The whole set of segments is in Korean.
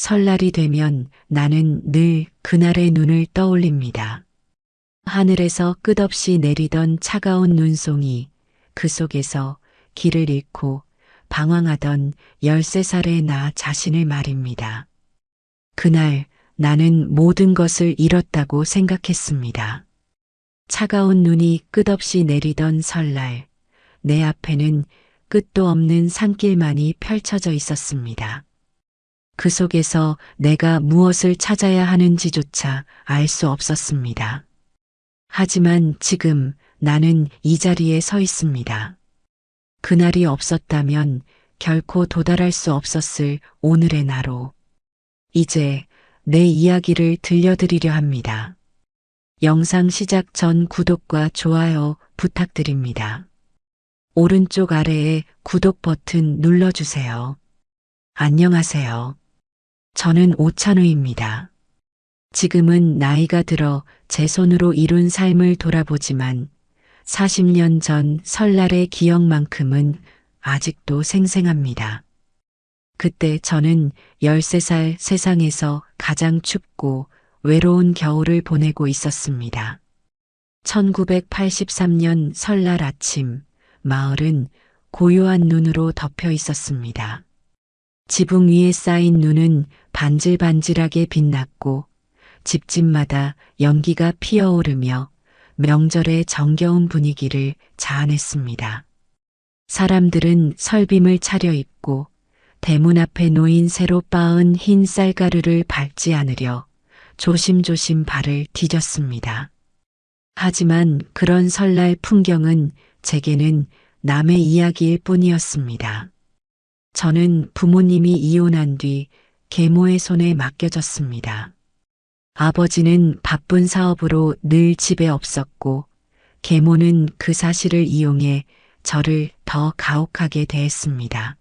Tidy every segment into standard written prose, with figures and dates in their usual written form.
설날이 되면 나는 늘 그날의 눈을 떠올립니다. 하늘에서 끝없이 내리던 차가운 눈송이, 그 속에서 길을 잃고 방황하던 13살의 나 자신을 말입니다. 그날 나는 모든 것을 잃었다고 생각했습니다. 차가운 눈이 끝없이 내리던 설날, 내 앞에는 끝도 없는 산길만이 펼쳐져 있었습니다. 그 속에서 내가 무엇을 찾아야 하는지조차 알 수 없었습니다. 하지만 지금 나는 이 자리에 서 있습니다. 그날이 없었다면 결코 도달할 수 없었을 오늘의 나로 이제 내 이야기를 들려드리려 합니다. 영상 시작 전 구독과 좋아요 부탁드립니다. 오른쪽 아래에 구독 버튼 눌러주세요. 안녕하세요. 저는 오찬우입니다. 지금은 나이가 들어 제 손으로 이룬 삶을 돌아보지만 40년 전 설날의 기억만큼은 아직도 생생합니다. 그때 저는 13살 세상에서 가장 춥고 외로운 겨울을 보내고 있었습니다. 1983년 설날 아침, 마을은 고요한 눈으로 덮여 있었습니다. 지붕 위에 쌓인 눈은 반질반질하게 빛났고 집집마다 연기가 피어오르며 명절의 정겨운 분위기를 자아냈습니다. 사람들은 설빔을 차려입고 대문 앞에 놓인 새로 빻은 흰 쌀가루를 밟지 않으려 조심조심 발을 디뎠습니다. 하지만 그런 설날 풍경은 제게는 남의 이야기일 뿐이었습니다. 저는 부모님이 이혼한 뒤 계모의 손에 맡겨졌습니다. 아버지는 바쁜 사업으로 늘 집에 없었고 계모는 그 사실을 이용해 저를 더 가혹하게 대했습니다.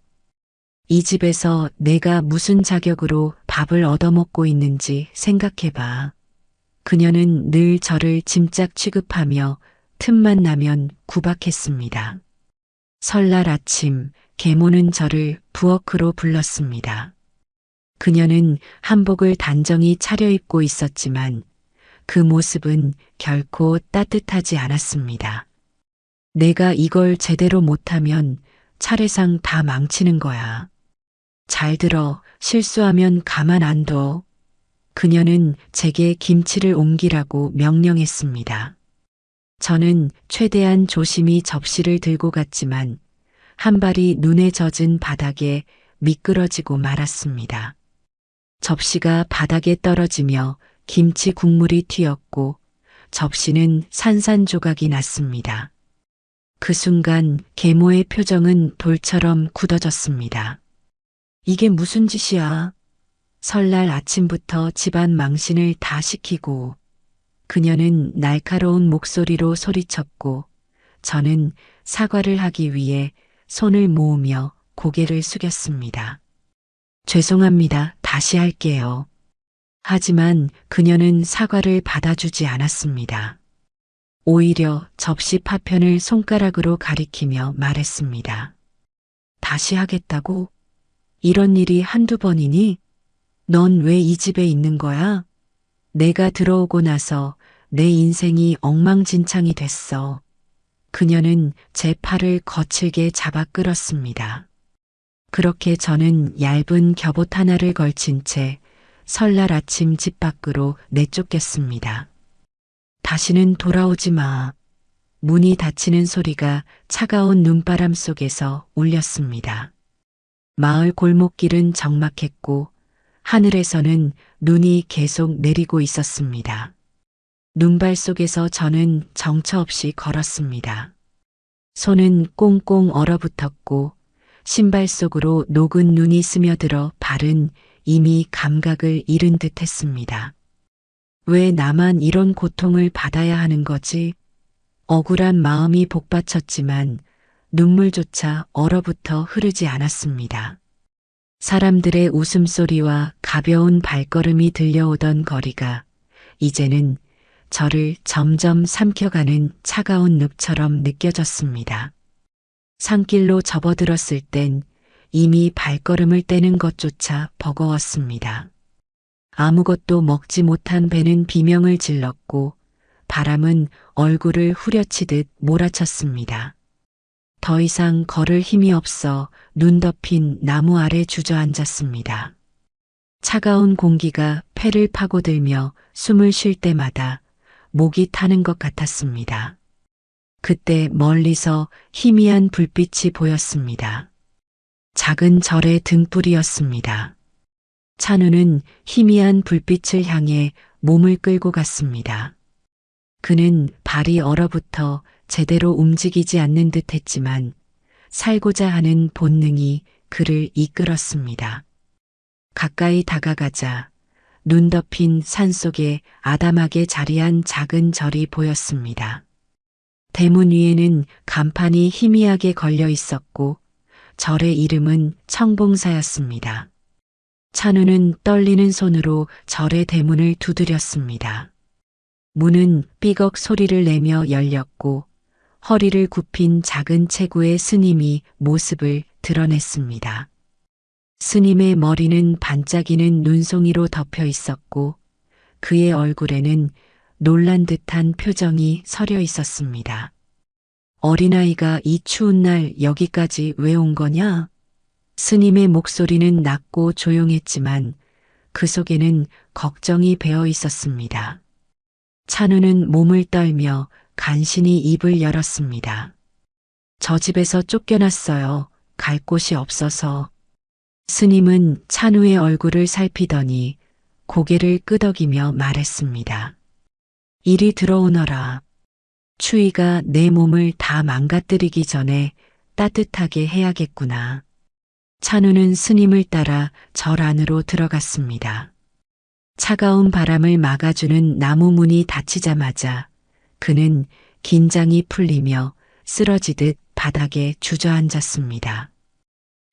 이 집에서 내가 무슨 자격으로 밥을 얻어먹고 있는지 생각해봐. 그녀는 늘 저를 짐짝 취급하며 틈만 나면 구박했습니다. 설날 아침 계모는 저를 부엌으로 불렀습니다. 그녀는 한복을 단정히 차려입고 있었지만 그 모습은 결코 따뜻하지 않았습니다. 내가 이걸 제대로 못하면 차례상 다 망치는 거야. 잘 들어, 실수하면 가만 안 둬. 그녀는 제게 김치를 옮기라고 명령했습니다. 저는 최대한 조심히 접시를 들고 갔지만 한 발이 눈에 젖은 바닥에 미끄러지고 말았습니다. 접시가 바닥에 떨어지며 김치 국물이 튀었고 접시는 산산조각이 났습니다. 그 순간 계모의 표정은 돌처럼 굳어졌습니다. 이게 무슨 짓이야? 설날 아침부터 집안 망신을 다 시키고 그녀는 날카로운 목소리로 소리쳤고 저는 사과를 하기 위해 손을 모으며 고개를 숙였습니다. 죄송합니다. 다시 할게요. 하지만 그녀는 사과를 받아주지 않았습니다. 오히려 접시 파편을 손가락으로 가리키며 말했습니다. 다시 하겠다고? 이런 일이 한두 번이니? 넌 왜 이 집에 있는 거야? 내가 들어오고 나서 내 인생이 엉망진창이 됐어. 그녀는 제 팔을 거칠게 잡아 끌었습니다. 그렇게 저는 얇은 겹옷 하나를 걸친 채 설날 아침 집 밖으로 내쫓겼습니다. 다시는 돌아오지 마. 문이 닫히는 소리가 차가운 눈바람 속에서 울렸습니다. 마을 골목길은 적막했고 하늘에서는 눈이 계속 내리고 있었습니다. 눈발 속에서 저는 정처 없이 걸었습니다. 손은 꽁꽁 얼어붙었고 신발 속으로 녹은 눈이 스며들어 발은 이미 감각을 잃은 듯 했습니다. 왜 나만 이런 고통을 받아야 하는 거지? 억울한 마음이 복받쳤지만 눈물조차 얼어붙어 흐르지 않았습니다. 사람들의 웃음소리와 가벼운 발걸음이 들려오던 거리가 이제는 저를 점점 삼켜가는 차가운 늪처럼 느껴졌습니다. 산길로 접어들었을 땐 이미 발걸음을 떼는 것조차 버거웠습니다. 아무것도 먹지 못한 배는 비명을 질렀고 바람은 얼굴을 후려치듯 몰아쳤습니다. 더 이상 걸을 힘이 없어 눈 덮인 나무 아래 주저앉았습니다. 차가운 공기가 폐를 파고들며 숨을 쉴 때마다 목이 타는 것 같았습니다. 그때 멀리서 희미한 불빛이 보였습니다. 작은 절의 등불이었습니다. 찬우는 희미한 불빛을 향해 몸을 끌고 갔습니다. 그는 발이 얼어붙어 제대로 움직이지 않는 듯 했지만 살고자 하는 본능이 그를 이끌었습니다. 가까이 다가가자 눈 덮인 산속에 아담하게 자리한 작은 절이 보였습니다. 대문 위에는 간판이 희미하게 걸려 있었고 절의 이름은 청봉사였습니다. 찬우는 떨리는 손으로 절의 대문을 두드렸습니다. 문은 삐걱 소리를 내며 열렸고 허리를 굽힌 작은 체구의 스님이 모습을 드러냈습니다. 스님의 머리는 반짝이는 눈송이로 덮여 있었고 그의 얼굴에는 놀란 듯한 표정이 서려 있었습니다. 어린아이가 이 추운 날 여기까지 왜 온 거냐? 스님의 목소리는 낮고 조용했지만 그 속에는 걱정이 배어 있었습니다. 찬우는 몸을 떨며 간신히 입을 열었습니다. 저 집에서 쫓겨났어요. 갈 곳이 없어서. 스님은 찬우의 얼굴을 살피더니 고개를 끄덕이며 말했습니다. 이리 들어오너라. 추위가 내 몸을 다 망가뜨리기 전에 따뜻하게 해야겠구나. 찬우는 스님을 따라 절 안으로 들어갔습니다. 차가운 바람을 막아주는 나무 문이 닫히자마자 그는 긴장이 풀리며 쓰러지듯 바닥에 주저앉았습니다.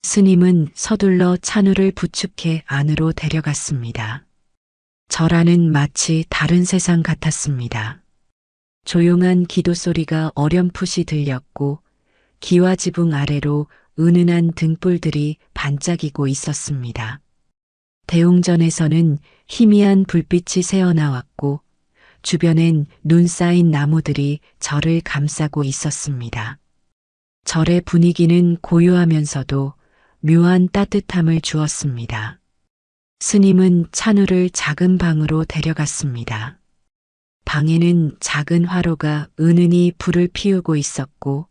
스님은 서둘러 찬우를 부축해 안으로 데려갔습니다. 절 안은 마치 다른 세상 같았습니다. 조용한 기도 소리가 어렴풋이 들렸고 기와 지붕 아래로 은은한 등불들이 반짝이고 있었습니다. 대웅전에서는 희미한 불빛이 새어나왔고 주변엔 눈 쌓인 나무들이 절을 감싸고 있었습니다. 절의 분위기는 고요하면서도 묘한 따뜻함을 주었습니다. 스님은 찬우를 작은 방으로 데려갔습니다. 방에는 작은 화로가 은은히 불을 피우고 있었고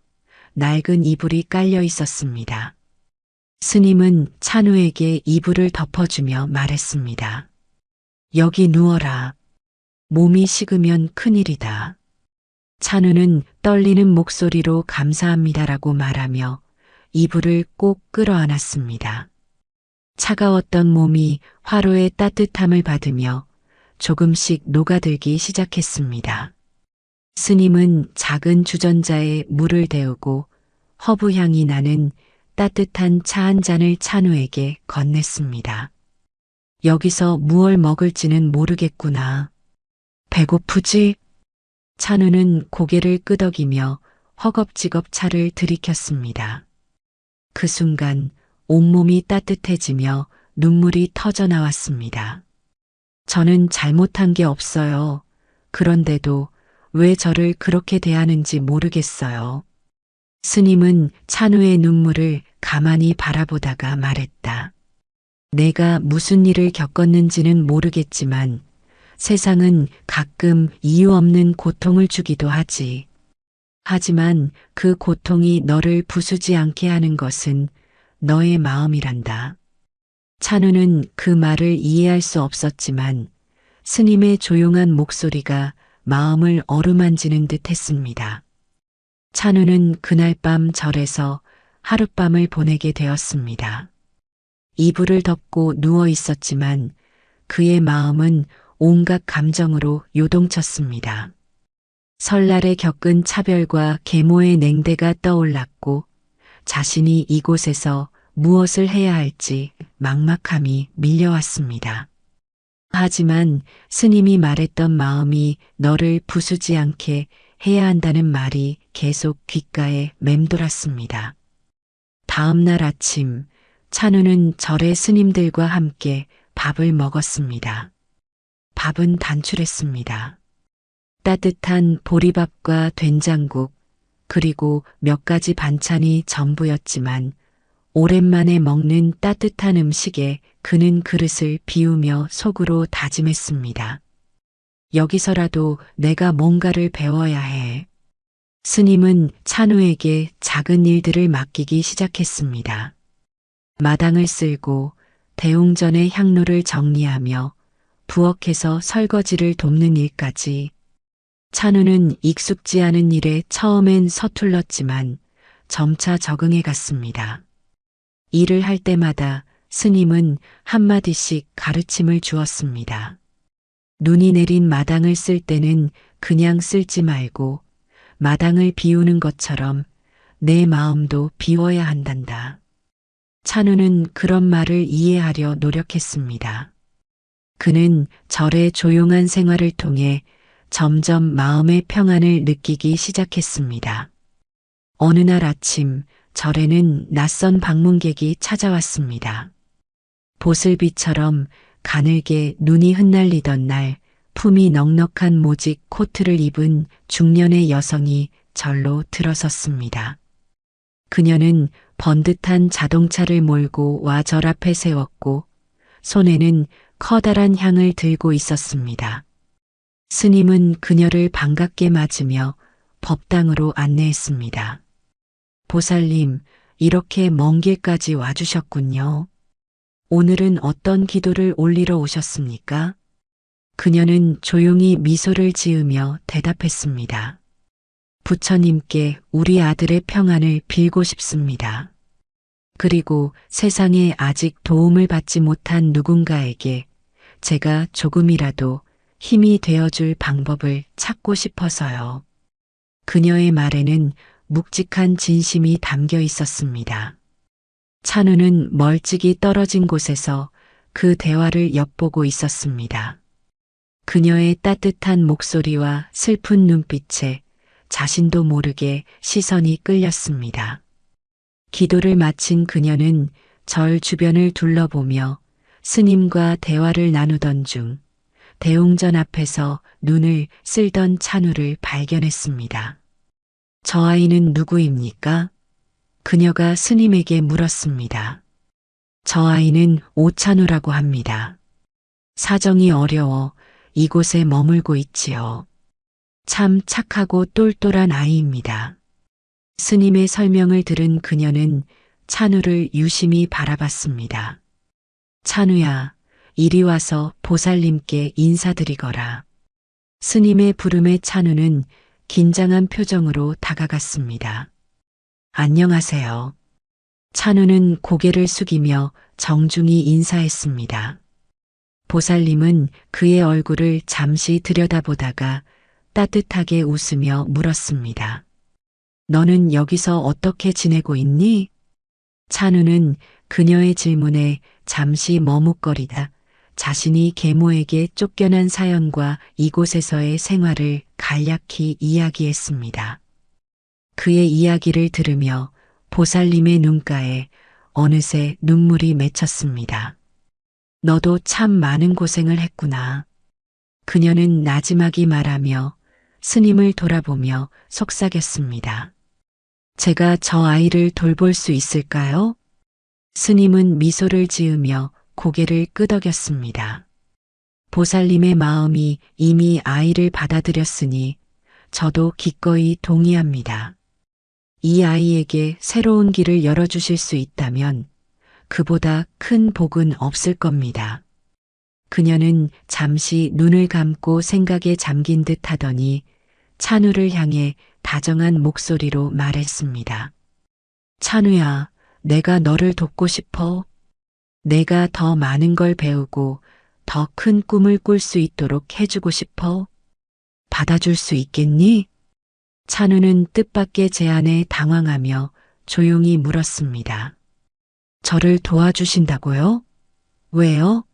낡은 이불이 깔려 있었습니다. 스님은 찬우에게 이불을 덮어주며 말했습니다. 여기 누워라. 몸이 식으면 큰일이다. 찬우는 떨리는 목소리로 감사합니다라고 말하며 이불을 꼭 끌어안았습니다. 차가웠던 몸이 화로의 따뜻함을 받으며 조금씩 녹아들기 시작했습니다. 스님은 작은 주전자에 물을 데우고 허브향이 나는 따뜻한 차 한 잔을 찬우에게 건넸습니다. 여기서 무얼 먹을지는 모르겠구나. 배고프지? 찬우는 고개를 끄덕이며 허겁지겁 차를 들이켰습니다. 그 순간 온몸이 따뜻해지며 눈물이 터져 나왔습니다. 저는 잘못한 게 없어요. 그런데도 왜 저를 그렇게 대하는지 모르겠어요. 스님은 찬우의 눈물을 가만히 바라보다가 말했다. 내가 무슨 일을 겪었는지는 모르겠지만 세상은 가끔 이유 없는 고통을 주기도 하지. 하지만 그 고통이 너를 부수지 않게 하는 것은 너의 마음이란다. 찬우는 그 말을 이해할 수 없었지만 스님의 조용한 목소리가 마음을 어루만지는 듯 했습니다. 찬우는 그날 밤 절에서 하룻밤을 보내게 되었습니다. 이불을 덮고 누워 있었지만 그의 마음은 온갖 감정으로 요동쳤습니다. 설날에 겪은 차별과 계모의 냉대가 떠올랐고 자신이 이곳에서 무엇을 해야 할지 막막함이 밀려왔습니다. 하지만 스님이 말했던 마음이 너를 부수지 않게 해야 한다는 말이 계속 귓가에 맴돌았습니다. 다음 날 아침 찬우는 절의 스님들과 함께 밥을 먹었습니다. 밥은 단출했습니다. 따뜻한 보리밥과 된장국, 그리고 몇 가지 반찬이 전부였지만 오랜만에 먹는 따뜻한 음식에 그는 그릇을 비우며 속으로 다짐했습니다. 여기서라도 내가 뭔가를 배워야 해. 스님은 찬우에게 작은 일들을 맡기기 시작했습니다. 마당을 쓸고 대웅전의 향로를 정리하며 부엌에서 설거지를 돕는 일까지. 찬우는 익숙지 않은 일에 처음엔 서툴렀지만 점차 적응해 갔습니다. 일을 할 때마다 스님은 한마디씩 가르침을 주었습니다. 눈이 내린 마당을 쓸 때는 그냥 쓸지 말고 마당을 비우는 것처럼 내 마음도 비워야 한단다. 찬우는 그런 말을 이해하려 노력했습니다. 그는 절의 조용한 생활을 통해 점점 마음의 평안을 느끼기 시작했습니다. 어느 날 아침 절에는 낯선 방문객이 찾아왔습니다. 보슬비처럼 가늘게 눈이 흩날리던 날 품이 넉넉한 모직 코트를 입은 중년의 여성이 절로 들어섰습니다. 그녀는 번듯한 자동차를 몰고 와 절 앞에 세웠고 손에는 커다란 향을 들고 있었습니다. 스님은 그녀를 반갑게 맞으며 법당으로 안내했습니다. 보살님, 이렇게 먼 길까지 와주셨군요. 오늘은 어떤 기도를 올리러 오셨습니까? 그녀는 조용히 미소를 지으며 대답했습니다. 부처님께 우리 아들의 평안을 빌고 싶습니다. 그리고 세상에 아직 도움을 받지 못한 누군가에게 제가 조금이라도 힘이 되어줄 방법을 찾고 싶어서요. 그녀의 말에는 묵직한 진심이 담겨 있었습니다. 찬우는 멀찍이 떨어진 곳에서 그 대화를 엿보고 있었습니다. 그녀의 따뜻한 목소리와 슬픈 눈빛에 자신도 모르게 시선이 끌렸습니다. 기도를 마친 그녀는 절 주변을 둘러보며 스님과 대화를 나누던 중 대웅전 앞에서 눈을 쓸던 찬우를 발견했습니다. 저 아이는 누구입니까? 그녀가 스님에게 물었습니다. 저 아이는 오찬우라고 합니다. 사정이 어려워 이곳에 머물고 있지요. 참 착하고 똘똘한 아이입니다. 스님의 설명을 들은 그녀는 찬우를 유심히 바라봤습니다. 찬우야, 이리 와서 보살님께 인사드리거라. 스님의 부름에 찬우는 긴장한 표정으로 다가갔습니다. 안녕하세요. 찬우는 고개를 숙이며 정중히 인사했습니다. 보살님은 그의 얼굴을 잠시 들여다보다가 따뜻하게 웃으며 물었습니다. 너는 여기서 어떻게 지내고 있니? 찬우는 그녀의 질문에 잠시 머뭇거리다 자신이 계모에게 쫓겨난 사연과 이곳에서의 생활을 간략히 이야기했습니다. 그의 이야기를 들으며 보살님의 눈가에 어느새 눈물이 맺혔습니다. 너도 참 많은 고생을 했구나. 그녀는 나지막이 말하며 스님을 돌아보며 속삭였습니다. 제가 저 아이를 돌볼 수 있을까요? 스님은 미소를 지으며 고개를 끄덕였습니다. 보살님의 마음이 이미 아이를 받아들였으니 저도 기꺼이 동의합니다. 이 아이에게 새로운 길을 열어주실 수 있다면 그보다 큰 복은 없을 겁니다. 그녀는 잠시 눈을 감고 생각에 잠긴 듯 하더니 찬우를 향해 다정한 목소리로 말했습니다. 찬우야, 내가 너를 돕고 싶어. 내가 더 많은 걸 배우고 더 큰 꿈을 꿀 수 있도록 해주고 싶어. 받아줄 수 있겠니? 찬우는 뜻밖의 제안에 당황하며 조용히 물었습니다. 저를 도와주신다고요? 왜요?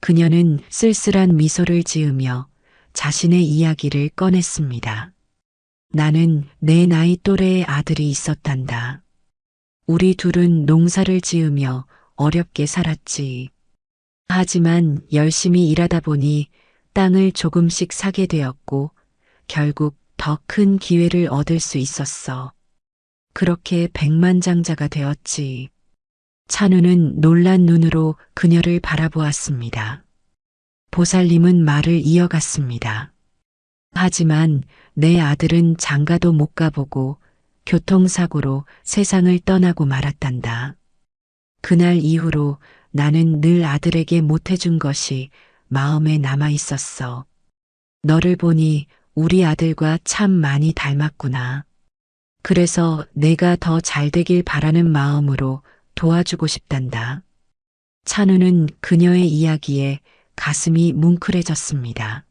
그녀는 쓸쓸한 미소를 지으며 자신의 이야기를 꺼냈습니다. 나는 내 나이 또래의 아들이 있었단다. 우리 둘은 농사를 지으며 어렵게 살았지. 하지만 열심히 일하다 보니 땅을 조금씩 사게 되었고 결국 더 큰 기회를 얻을 수 있었어. 그렇게 백만장자가 되었지. 찬우는 놀란 눈으로 그녀를 바라보았습니다. 보살님은 말을 이어갔습니다. 하지만 내 아들은 장가도 못 가보고 교통사고로 세상을 떠나고 말았단다. 그날 이후로 나는 늘 아들에게 못해준 것이 마음에 남아 있었어. 너를 보니 우리 아들과 참 많이 닮았구나. 그래서 내가 더 잘되길 바라는 마음으로 도와주고 싶단다. 찬우는 그녀의 이야기에 가슴이 뭉클해졌습니다.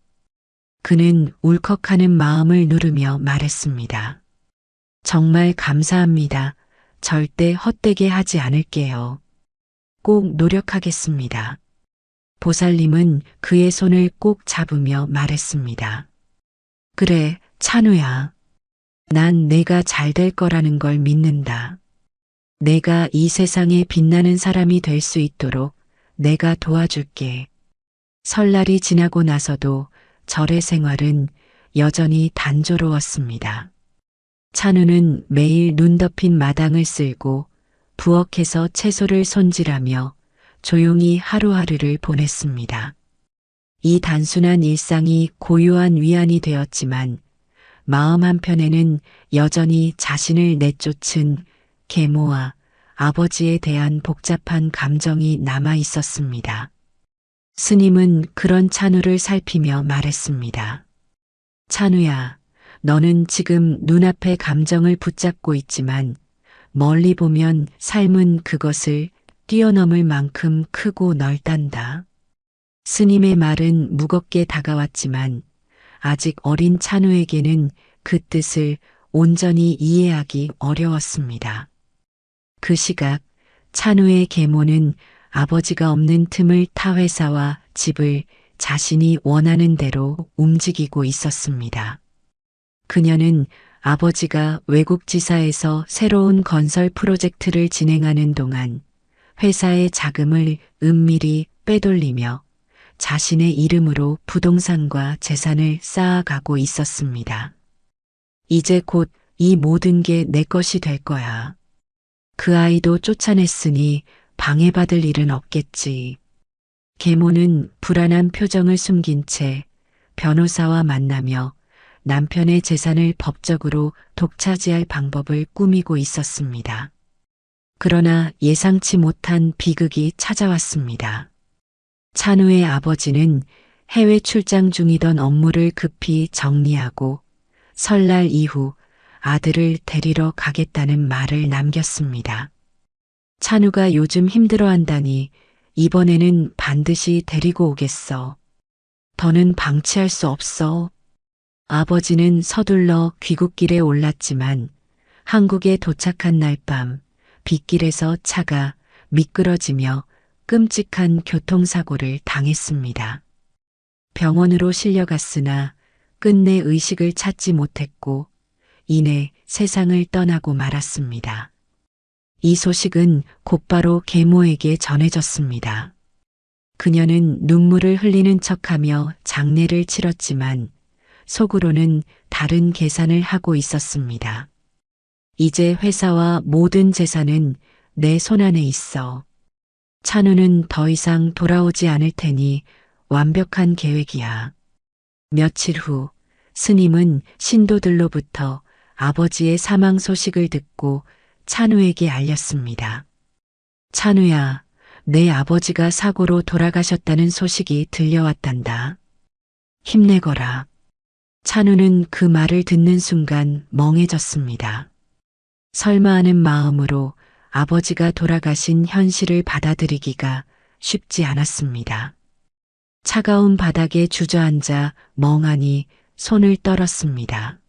그는 울컥하는 마음을 누르며 말했습니다. 정말 감사합니다. 절대 헛되게 하지 않을게요. 꼭 노력하겠습니다. 보살님은 그의 손을 꼭 잡으며 말했습니다. 그래, 찬우야. 난 내가 잘 될 거라는 걸 믿는다. 내가 이 세상에 빛나는 사람이 될 수 있도록 내가 도와줄게. 설날이 지나고 나서도 절의 생활은 여전히 단조로웠습니다. 찬우는 매일 눈 덮인 마당을 쓸고 부엌에서 채소를 손질하며 조용히 하루하루를 보냈습니다. 이 단순한 일상이 고요한 위안이 되었지만 마음 한편에는 여전히 자신을 내쫓은 계모와 아버지에 대한 복잡한 감정이 남아 있었습니다. 스님은 그런 찬우를 살피며 말했습니다. 찬우야, 너는 지금 눈앞의 감정을 붙잡고 있지만 멀리 보면 삶은 그것을 뛰어넘을 만큼 크고 넓단다. 스님의 말은 무겁게 다가왔지만 아직 어린 찬우에게는 그 뜻을 온전히 이해하기 어려웠습니다. 그 시각 찬우의 계모는 아버지가 없는 틈을 타 회사와 집을 자신이 원하는 대로 움직이고 있었습니다. 그녀는 아버지가 외국 지사에서 새로운 건설 프로젝트를 진행하는 동안 회사의 자금을 은밀히 빼돌리며 자신의 이름으로 부동산과 재산을 쌓아가고 있었습니다. 이제 곧 이 모든 게 내 것이 될 거야. 그 아이도 쫓아냈으니 방해받을 일은 없겠지. 계모는 불안한 표정을 숨긴 채 변호사와 만나며 남편의 재산을 법적으로 독차지할 방법을 꾸미고 있었습니다. 그러나 예상치 못한 비극이 찾아왔습니다. 찬우의 아버지는 해외 출장 중이던 업무를 급히 정리하고 설날 이후 아들을 데리러 가겠다는 말을 남겼습니다. 찬우가 요즘 힘들어한다니 이번에는 반드시 데리고 오겠어. 더는 방치할 수 없어. 아버지는 서둘러 귀국길에 올랐지만 한국에 도착한 날 밤 빗길에서 차가 미끄러지며 끔찍한 교통사고를 당했습니다. 병원으로 실려갔으나 끝내 의식을 찾지 못했고 이내 세상을 떠나고 말았습니다. 이 소식은 곧바로 계모에게 전해졌습니다. 그녀는 눈물을 흘리는 척하며 장례를 치렀지만 속으로는 다른 계산을 하고 있었습니다. 이제 회사와 모든 재산은 내 손안에 있어. 찬우는 더 이상 돌아오지 않을 테니 완벽한 계획이야. 며칠 후 스님은 신도들로부터 아버지의 사망 소식을 듣고 찬우에게 알렸습니다. 찬우야, 내 아버지가 사고로 돌아가셨다는 소식이 들려왔단다. 힘내거라. 찬우는 그 말을 듣는 순간 멍해졌습니다. 설마 하는 마음으로 아버지가 돌아가신 현실을 받아들이기가 쉽지 않았습니다. 차가운 바닥에 주저앉아 멍하니 손을 떨었습니다.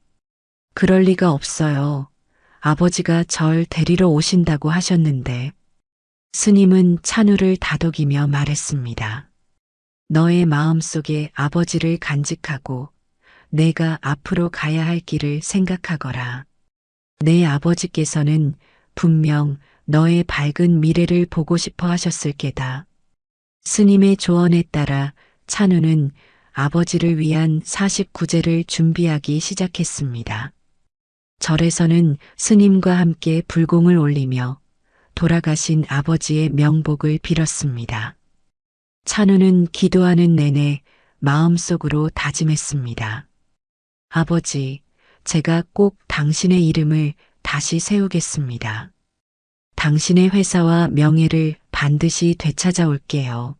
그럴 리가 없어요. 아버지가 절 데리러 오신다고 하셨는데. 스님은 찬우를 다독이며 말했습니다. 너의 마음속에 아버지를 간직하고 내가 앞으로 가야 할 길을 생각하거라. 내 아버지께서는 분명 너의 밝은 미래를 보고 싶어 하셨을 게다. 스님의 조언에 따라 찬우는 아버지를 위한 49제를 준비하기 시작했습니다. 절에서는 스님과 함께 불공을 올리며 돌아가신 아버지의 명복을 빌었습니다. 찬우는 기도하는 내내 마음속으로 다짐했습니다. 아버지, 제가 꼭 당신의 이름을 다시 세우겠습니다. 당신의 회사와 명예를 반드시 되찾아올게요.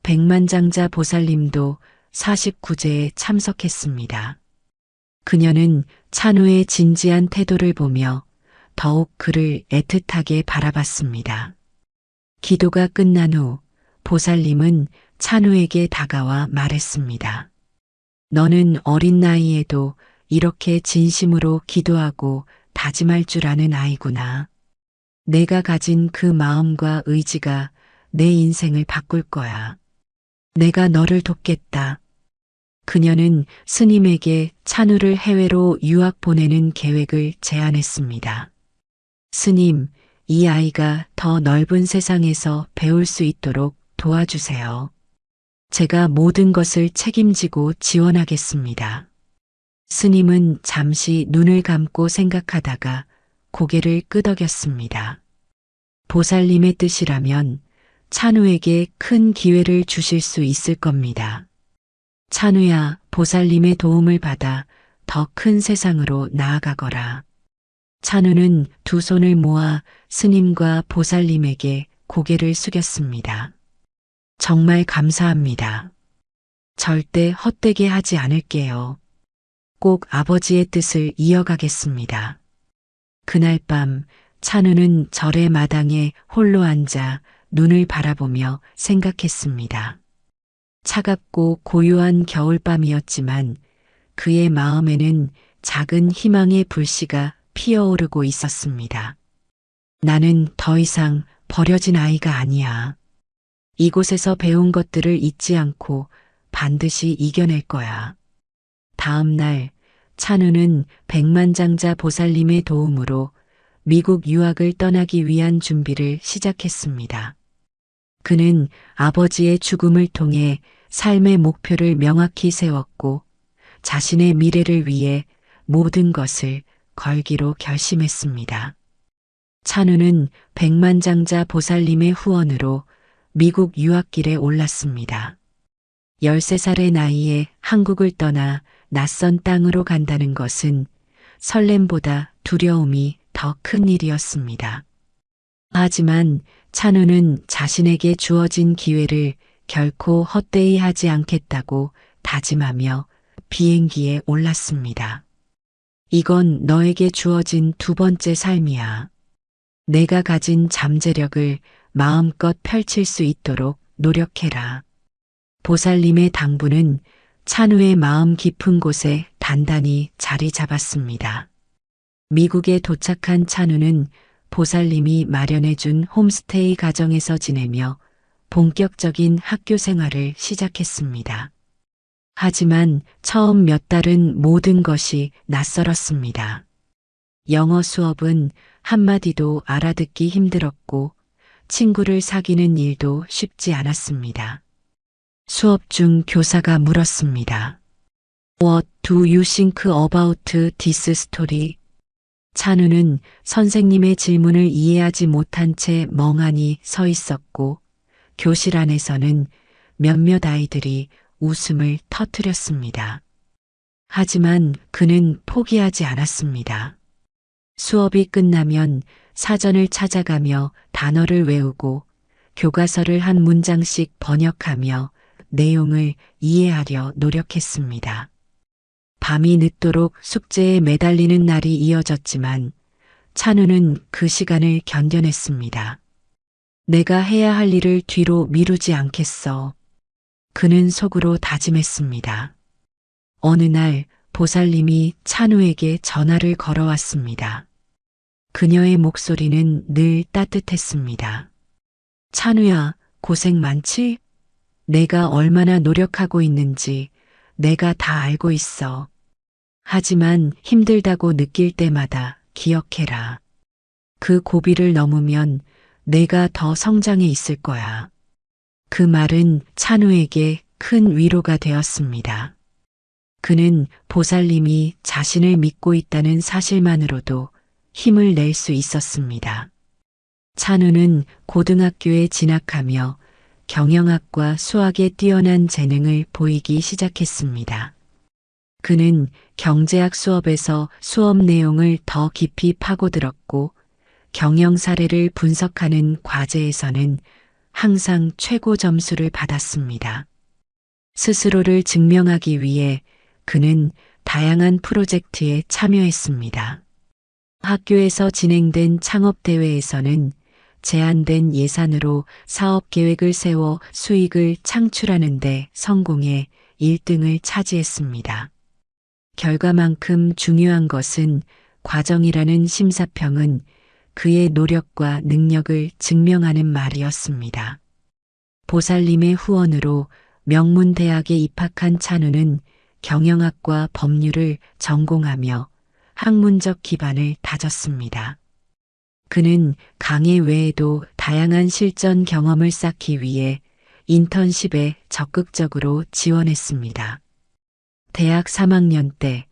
백만장자 보살님도 49제에 참석했습니다. 그녀는 찬우의 진지한 태도를 보며 더욱 그를 애틋하게 바라봤습니다. 기도가 끝난 후 보살님은 찬우에게 다가와 말했습니다. 너는 어린 나이에도 이렇게 진심으로 기도하고 다짐할 줄 아는 아이구나. 내가 가진 그 마음과 의지가 내 인생을 바꿀 거야. 내가 너를 돕겠다. 그녀는 스님에게 찬우를 해외로 유학 보내는 계획을 제안했습니다. 스님, 이 아이가 더 넓은 세상에서 배울 수 있도록 도와주세요. 제가 모든 것을 책임지고 지원하겠습니다. 스님은 잠시 눈을 감고 생각하다가 고개를 끄덕였습니다. 보살님의 뜻이라면 찬우에게 큰 기회를 주실 수 있을 겁니다. 찬우야, 보살님의 도움을 받아 더 큰 세상으로 나아가거라. 찬우는 두 손을 모아 스님과 보살님에게 고개를 숙였습니다. 정말 감사합니다. 절대 헛되게 하지 않을게요. 꼭 아버지의 뜻을 이어가겠습니다. 그날 밤 찬우는 절의 마당에 홀로 앉아 눈을 바라보며 생각했습니다. 차갑고 고요한 겨울밤이었지만 그의 마음에는 작은 희망의 불씨가 피어오르고 있었습니다. 나는 더 이상 버려진 아이가 아니야. 이곳에서 배운 것들을 잊지 않고 반드시 이겨낼 거야. 다음 날 찬우는 백만장자 보살님의 도움으로 미국 유학을 떠나기 위한 준비를 시작했습니다. 그는 아버지의 죽음을 통해 삶의 목표를 명확히 세웠고 자신의 미래를 위해 모든 것을 걸기로 결심했습니다. 찬우는 백만장자 보살님의 후원으로 미국 유학길에 올랐습니다. 13살의 나이에 한국을 떠나 낯선 땅으로 간다는 것은 설렘보다 두려움이 더 큰 일이었습니다. 하지만 찬우는 자신에게 주어진 기회를 결코 헛되이 하지 않겠다고 다짐하며 비행기에 올랐습니다. 이건 너에게 주어진 두 번째 삶이야. 내가 가진 잠재력을 마음껏 펼칠 수 있도록 노력해라. 보살님의 당부는 찬우의 마음 깊은 곳에 단단히 자리 잡았습니다. 미국에 도착한 찬우는 보살님이 마련해준 홈스테이 가정에서 지내며 본격적인 학교 생활을 시작했습니다. 하지만 처음 몇 달은 모든 것이 낯설었습니다. 영어 수업은 한마디도 알아듣기 힘들었고 친구를 사귀는 일도 쉽지 않았습니다. 수업 중 교사가 물었습니다. What do you think about this story? 찬우는 선생님의 질문을 이해하지 못한 채 멍하니 서 있었고 교실 안에서는 몇몇 아이들이 웃음을 터뜨렸습니다. 하지만 그는 포기하지 않았습니다. 수업이 끝나면 사전을 찾아가며 단어를 외우고 교과서를 한 문장씩 번역하며 내용을 이해하려 노력했습니다. 밤이 늦도록 숙제에 매달리는 날이 이어졌지만 찬우는 그 시간을 견뎌냈습니다. 내가 해야 할 일을 뒤로 미루지 않겠어. 그는 속으로 다짐했습니다. 어느 날 보살님이 찬우에게 전화를 걸어왔습니다. 그녀의 목소리는 늘 따뜻했습니다. 찬우야, 고생 많지? 내가 얼마나 노력하고 있는지 내가 다 알고 있어. 하지만 힘들다고 느낄 때마다 기억해라. 그 고비를 넘으면 내가 더 성장해 있을 거야. 그 말은 찬우에게 큰 위로가 되었습니다. 그는 보살님이 자신을 믿고 있다는 사실만으로도 힘을 낼 수 있었습니다. 찬우는 고등학교에 진학하며 경영학과 수학에 뛰어난 재능을 보이기 시작했습니다. 그는 경제학 수업에서 수업 내용을 더 깊이 파고들었고 경영 사례를 분석하는 과제에서는 항상 최고 점수를 받았습니다. 스스로를 증명하기 위해 그는 다양한 프로젝트에 참여했습니다. 학교에서 진행된 창업대회에서는 제한된 예산으로 사업 계획을 세워 수익을 창출하는 데 성공해 1등을 차지했습니다. 결과만큼 중요한 것은 과정이라는 심사평은 그의 노력과 능력을 증명하는 말이었습니다. 보살님의 후원으로 명문대학에 입학한 찬우는 경영학과 법률을 전공하며 학문적 기반을 다졌습니다. 그는 강의 외에도 다양한 실전 경험을 쌓기 위해 인턴십에 적극적으로 지원했습니다. 대학 3학년 때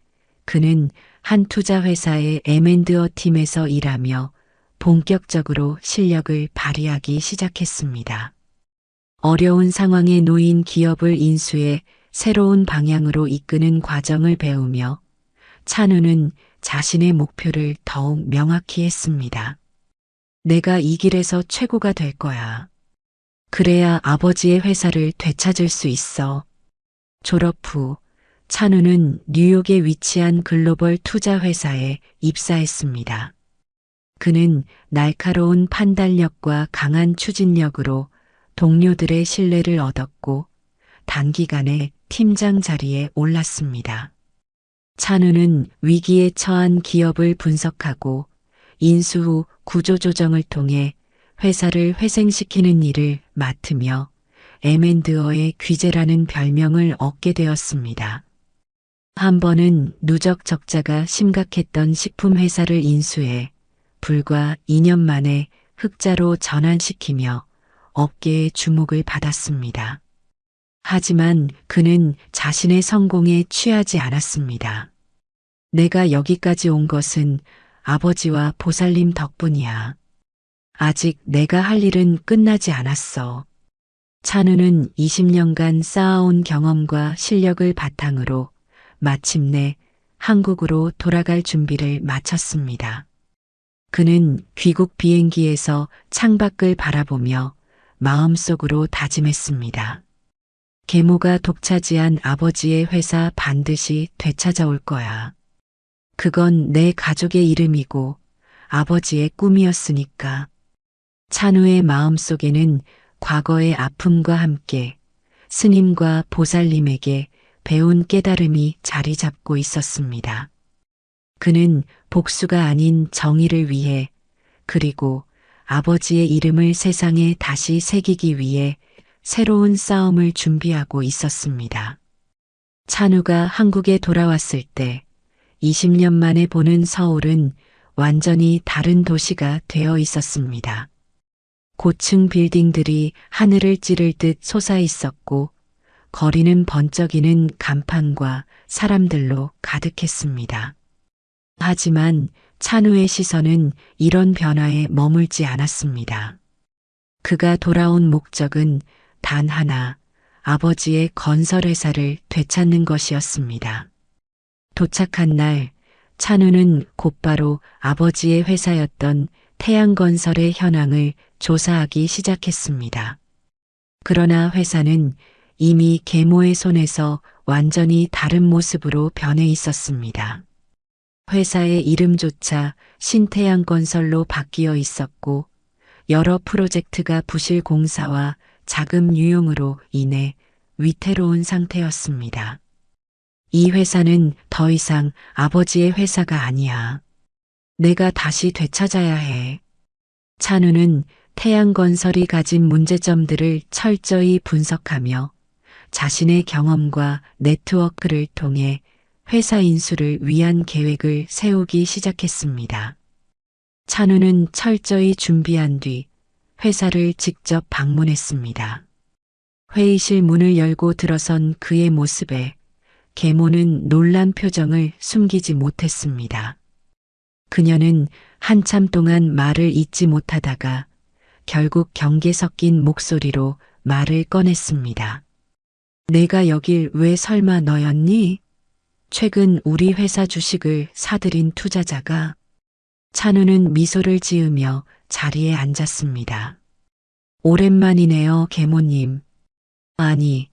그는 한 투자회사의 M&A 팀에서 일하며 본격적으로 실력을 발휘하기 시작했습니다. 어려운 상황에 놓인 기업을 인수해 새로운 방향으로 이끄는 과정을 배우며 찬우는 자신의 목표를 더욱 명확히 했습니다. 내가 이 길에서 최고가 될 거야. 그래야 아버지의 회사를 되찾을 수 있어. 졸업 후 찬우는 뉴욕에 위치한 글로벌 투자 회사에 입사했습니다. 그는 날카로운 판단력과 강한 추진력으로 동료들의 신뢰를 얻었고 단기간에 팀장 자리에 올랐습니다. 찬우는 위기에 처한 기업을 분석하고 인수 후 구조조정을 통해 회사를 회생시키는 일을 맡으며 M&A의 귀재라는 별명을 얻게 되었습니다. 한 번은 누적 적자가 심각했던 식품회사를 인수해 불과 2년 만에 흑자로 전환시키며 업계의 주목을 받았습니다. 하지만 그는 자신의 성공에 취하지 않았습니다. 내가 여기까지 온 것은 아버지와 보살님 덕분이야. 아직 내가 할 일은 끝나지 않았어. 찬우는 20년간 쌓아온 경험과 실력을 바탕으로 마침내 한국으로 돌아갈 준비를 마쳤습니다. 그는 귀국 비행기에서 창밖을 바라보며 마음속으로 다짐했습니다. 계모가 독차지한 아버지의 회사 반드시 되찾아올 거야. 그건 내 가족의 이름이고 아버지의 꿈이었으니까. 찬우의 마음속에는 과거의 아픔과 함께 스님과 보살님에게 배운 깨달음이 자리 잡고 있었습니다. 그는 복수가 아닌 정의를 위해 그리고 아버지의 이름을 세상에 다시 새기기 위해 새로운 싸움을 준비하고 있었습니다. 찬우가 한국에 돌아왔을 때 20년 만에 보는 서울은 완전히 다른 도시가 되어 있었습니다. 고층 빌딩들이 하늘을 찌를 듯 솟아 있었고 거리는 번쩍이는 간판과 사람들로 가득했습니다. 하지만 찬우의 시선은 이런 변화에 머물지 않았습니다. 그가 돌아온 목적은 단 하나, 아버지의 건설회사를 되찾는 것이었습니다. 도착한 날, 찬우는 곧바로 아버지의 회사였던 태양건설의 현황을 조사하기 시작했습니다. 그러나 회사는 이미 계모의 손에서 완전히 다른 모습으로 변해 있었습니다. 회사의 이름조차 신태양건설로 바뀌어 있었고 여러 프로젝트가 부실 공사와 자금 유용으로 인해 위태로운 상태였습니다. 이 회사는 더 이상 아버지의 회사가 아니야. 내가 다시 되찾아야 해. 찬우는 태양건설이 가진 문제점들을 철저히 분석하며 자신의 경험과 네트워크를 통해 회사 인수를 위한 계획을 세우기 시작했습니다. 찬우는 철저히 준비한 뒤 회사를 직접 방문했습니다. 회의실 문을 열고 들어선 그의 모습에 계모는 놀란 표정을 숨기지 못했습니다. 그녀는 한참 동안 말을 잇지 못하다가 결국 경계 섞인 목소리로 말을 꺼냈습니다. 내가 여길 왜 설마 너였니? 최근 우리 회사 주식을 사들인 투자자가. 찬우는 미소를 지으며 자리에 앉았습니다. 오랜만이네요, 계모님. 아니,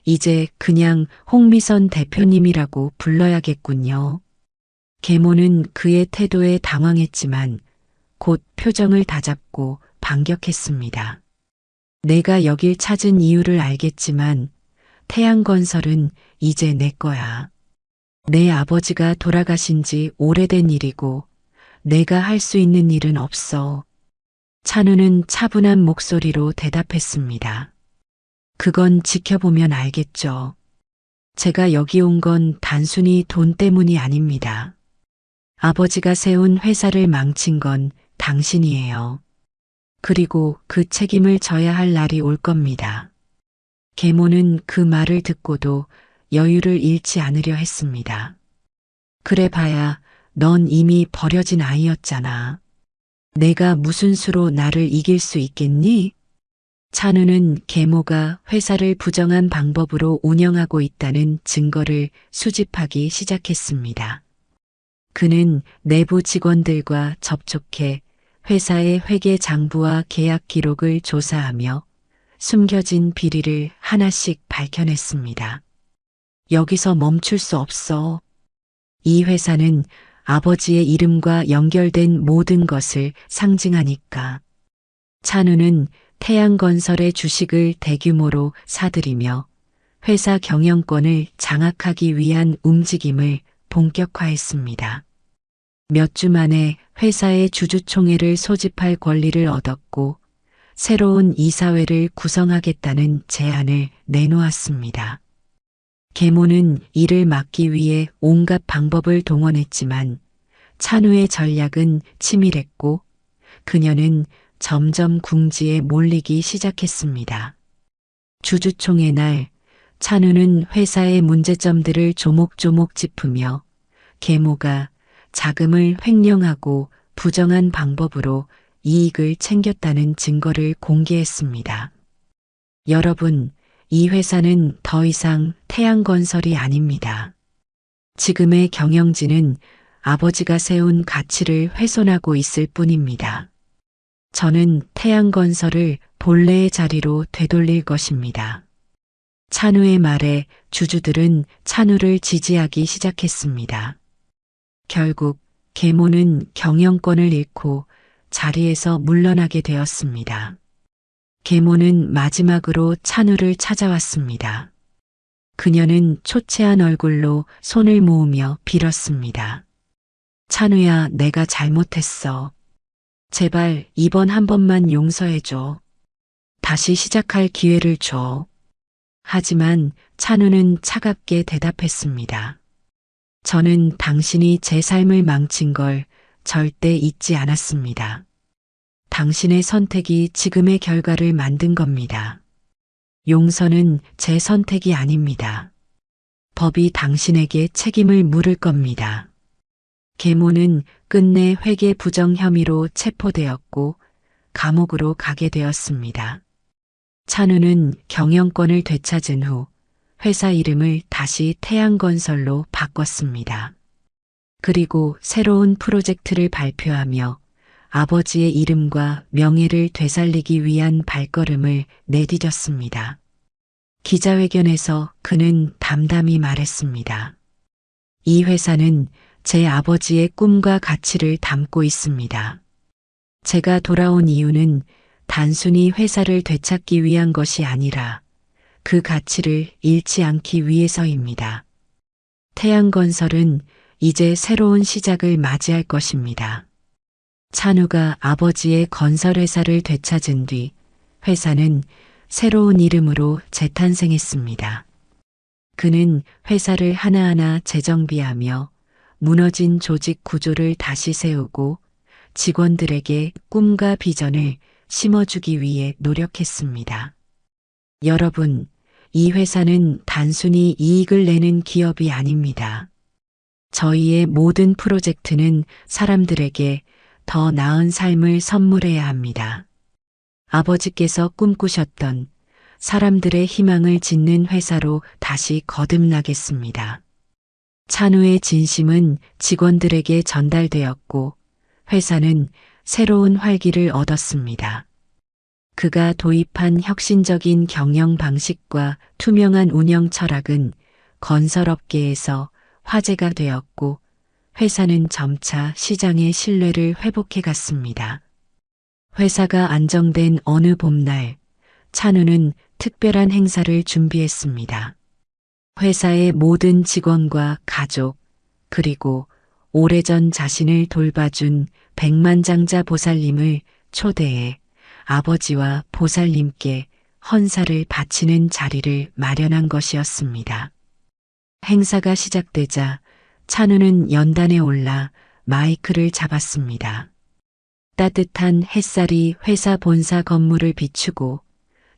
이제 그냥 홍미선 대표님이라고 불러야겠군요. 계모는 그의 태도에 당황했지만 곧 표정을 다잡고 반격했습니다. 내가 여길 찾은 이유를 알겠지만 태양건설은 이제 내 거야. 내 아버지가 돌아가신 지 오래된 일이고 내가 할 수 있는 일은 없어. 찬우는 차분한 목소리로 대답했습니다. 그건 지켜보면 알겠죠. 제가 여기 온 건 단순히 돈 때문이 아닙니다. 아버지가 세운 회사를 망친 건 당신이에요. 그리고 그 책임을 져야 할 날이 올 겁니다. 계모는 그 말을 듣고도 여유를 잃지 않으려 했습니다. 그래 봐야 넌 이미 버려진 아이였잖아. 내가 무슨 수로 나를 이길 수 있겠니? 찬우는 계모가 회사를 부정한 방법으로 운영하고 있다는 증거를 수집하기 시작했습니다. 그는 내부 직원들과 접촉해 회사의 회계 장부와 계약 기록을 조사하며 숨겨진 비리를 하나씩 밝혀냈습니다. 여기서 멈출 수 없어. 이 회사는 아버지의 이름과 연결된 모든 것을 상징하니까. 찬우는 태양건설의 주식을 대규모로 사들이며 회사 경영권을 장악하기 위한 움직임을 본격화했습니다. 몇 주 만에 회사의 주주총회를 소집할 권리를 얻었고 새로운 이사회를 구성하겠다는 제안을 내놓았습니다. 계모는 이를 막기 위해 온갖 방법을 동원했지만 찬우의 전략은 치밀했고 그녀는 점점 궁지에 몰리기 시작했습니다. 주주총회 날 찬우는 회사의 문제점들을 조목조목 짚으며 계모가 자금을 횡령하고 부정한 방법으로 이익을 챙겼다는 증거를 공개했습니다. 여러분, 이 회사는 더 이상 태양건설이 아닙니다. 지금의 경영진은 아버지가 세운 가치를 훼손하고 있을 뿐입니다. 저는 태양건설을 본래의 자리로 되돌릴 것입니다. 찬우의 말에 주주들은 찬우를 지지하기 시작했습니다. 결국 계모는 경영권을 잃고 자리에서 물러나게 되었습니다. 계모는 마지막으로 찬우를 찾아왔습니다. 그녀는 초췌한 얼굴로 손을 모으며 빌었습니다. 찬우야, 내가 잘못했어. 제발 이번 한 번만 용서해줘. 다시 시작할 기회를 줘. 하지만 찬우는 차갑게 대답했습니다. 저는 당신이 제 삶을 망친 걸 절대 잊지 않았습니다. 당신의 선택이 지금의 결과를 만든 겁니다. 용서는 제 선택이 아닙니다. 법이 당신에게 책임을 물을 겁니다. 계모는 끝내 회계 부정 혐의로 체포되었고 감옥으로 가게 되었습니다. 찬우는 경영권을 되찾은 후 회사 이름을 다시 태양건설로 바꿨습니다. 그리고 새로운 프로젝트를 발표하며 아버지의 이름과 명예를 되살리기 위한 발걸음을 내디뎠습니다. 기자회견에서 그는 담담히 말했습니다. 이 회사는 제 아버지의 꿈과 가치를 담고 있습니다. 제가 돌아온 이유는 단순히 회사를 되찾기 위한 것이 아니라 그 가치를 잃지 않기 위해서입니다. 태양건설은 이제 새로운 시작을 맞이할 것입니다. 찬우가 아버지의 건설회사를 되찾은 뒤 회사는 새로운 이름으로 재탄생했습니다. 그는 회사를 하나하나 재정비하며 무너진 조직 구조를 다시 세우고 직원들에게 꿈과 비전을 심어주기 위해 노력했습니다. 여러분, 이 회사는 단순히 이익을 내는 기업이 아닙니다. 저희의 모든 프로젝트는 사람들에게 더 나은 삶을 선물해야 합니다. 아버지께서 꿈꾸셨던 사람들의 희망을 짓는 회사로 다시 거듭나겠습니다. 찬우의 진심은 직원들에게 전달되었고 회사는 새로운 활기를 얻었습니다. 그가 도입한 혁신적인 경영 방식과 투명한 운영 철학은 건설업계에서 화제가 되었고 회사는 점차 시장의 신뢰를 회복해 갔습니다. 회사가 안정된 어느 봄날, 찬우는 특별한 행사를 준비했습니다. 회사의 모든 직원과 가족, 그리고 오래전 자신을 돌봐준 백만장자 보살님을 초대해 아버지와 보살님께 헌사를 바치는 자리를 마련한 것이었습니다. 행사가 시작되자 찬우는 연단에 올라 마이크를 잡았습니다. 따뜻한 햇살이 회사 본사 건물을 비추고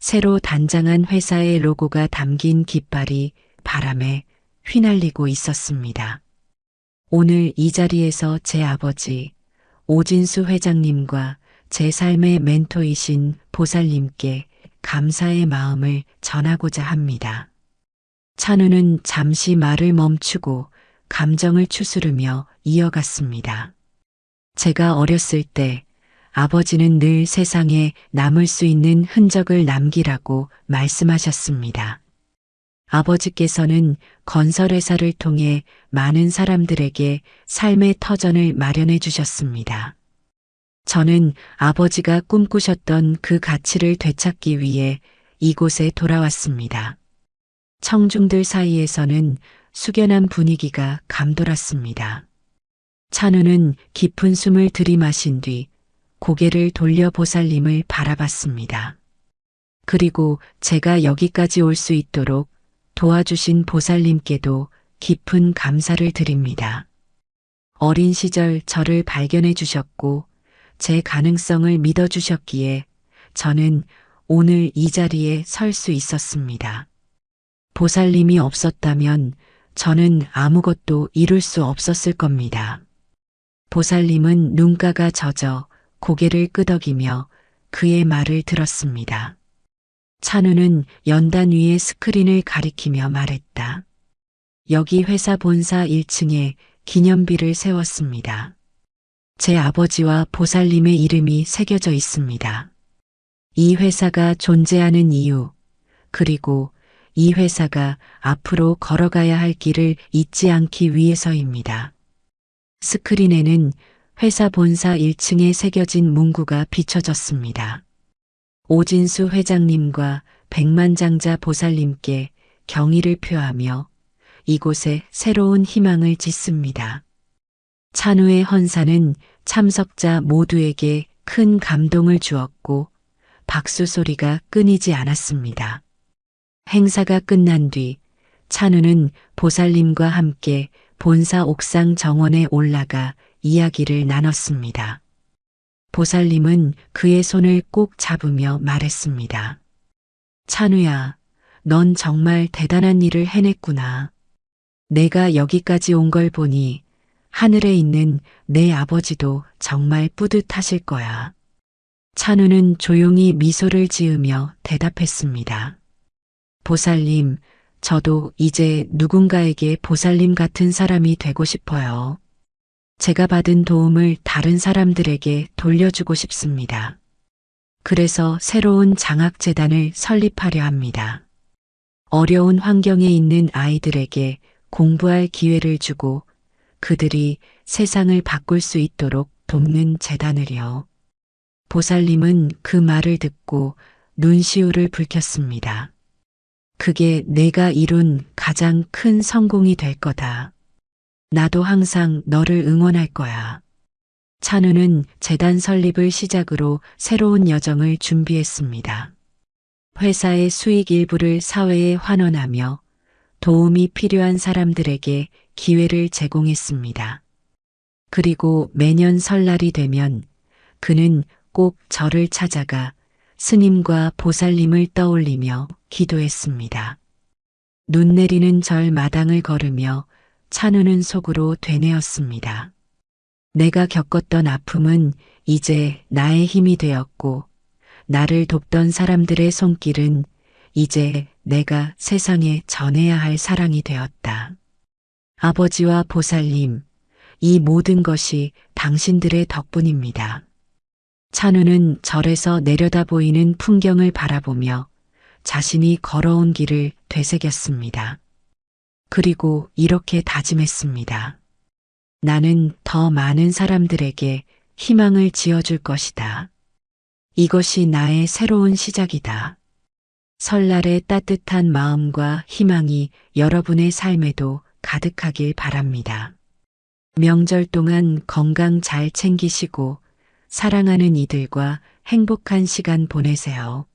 새로 단장한 회사의 로고가 담긴 깃발이 바람에 휘날리고 있었습니다. 오늘 이 자리에서 제 아버지 오진수 회장님과 제 삶의 멘토이신 보살님께 감사의 마음을 전하고자 합니다. 찬우는 잠시 말을 멈추고 감정을 추스르며 이어갔습니다. 제가 어렸을 때 아버지는 늘 세상에 남을 수 있는 흔적을 남기라고 말씀하셨습니다. 아버지께서는 건설회사를 통해 많은 사람들에게 삶의 터전을 마련해 주셨습니다. 저는 아버지가 꿈꾸셨던 그 가치를 되찾기 위해 이곳에 돌아왔습니다. 청중들 사이에서는 숙연한 분위기가 감돌았습니다. 찬우는 깊은 숨을 들이마신 뒤 고개를 돌려 보살님을 바라봤습니다. 그리고 제가 여기까지 올 수 있도록 도와주신 보살님께도 깊은 감사를 드립니다. 어린 시절 저를 발견해 주셨고 제 가능성을 믿어 주셨기에 저는 오늘 이 자리에 설 수 있었습니다. 보살님이 없었다면 저는 아무것도 이룰 수 없었을 겁니다. 보살님은 눈가가 젖어 고개를 끄덕이며 그의 말을 들었습니다. 찬우는 연단 위의 스크린을 가리키며 말했다. 여기 회사 본사 1층에 기념비를 세웠습니다. 제 아버지와 보살님의 이름이 새겨져 있습니다. 이 회사가 존재하는 이유, 그리고 이 회사가 앞으로 걸어가야 할 길을 잊지 않기 위해서입니다. 스크린에는 회사 본사 1층에 새겨진 문구가 비춰졌습니다. 오진수 회장님과 백만장자 보살님께 경의를 표하며 이곳에 새로운 희망을 짓습니다. 찬우의 헌사는 참석자 모두에게 큰 감동을 주었고 박수 소리가 끊이지 않았습니다. 행사가 끝난 뒤 찬우는 보살님과 함께 본사 옥상 정원에 올라가 이야기를 나눴습니다. 보살님은 그의 손을 꼭 잡으며 말했습니다. 찬우야, 넌 정말 대단한 일을 해냈구나. 내가 여기까지 온 걸 보니 하늘에 있는 내 아버지도 정말 뿌듯하실 거야. 찬우는 조용히 미소를 지으며 대답했습니다. 보살님, 저도 이제 누군가에게 보살님 같은 사람이 되고 싶어요. 제가 받은 도움을 다른 사람들에게 돌려주고 싶습니다. 그래서 새로운 장학재단을 설립하려 합니다. 어려운 환경에 있는 아이들에게 공부할 기회를 주고 그들이 세상을 바꿀 수 있도록 돕는 재단을요. 보살님은 그 말을 듣고 눈시울을 붉혔습니다. 그게 내가 이룬 가장 큰 성공이 될 거다. 나도 항상 너를 응원할 거야. 찬우는 재단 설립을 시작으로 새로운 여정을 준비했습니다. 회사의 수익 일부를 사회에 환원하며 도움이 필요한 사람들에게 기회를 제공했습니다. 그리고 매년 설날이 되면 그는 꼭 절을 찾아가 스님과 보살님을 떠올리며 기도했습니다. 눈 내리는 절 마당을 걸으며 찬우는 속으로 되뇌었습니다. 내가 겪었던 아픔은 이제 나의 힘이 되었고, 나를 돕던 사람들의 손길은 이제 내가 세상에 전해야 할 사랑이 되었다. 아버지와 보살님, 이 모든 것이 당신들의 덕분입니다. 찬우는 절에서 내려다 보이는 풍경을 바라보며 자신이 걸어온 길을 되새겼습니다. 그리고 이렇게 다짐했습니다. 나는 더 많은 사람들에게 희망을 지어줄 것이다. 이것이 나의 새로운 시작이다. 설날의 따뜻한 마음과 희망이 여러분의 삶에도 가득하길 바랍니다. 명절 동안 건강 잘 챙기시고 사랑하는 이들과 행복한 시간 보내세요.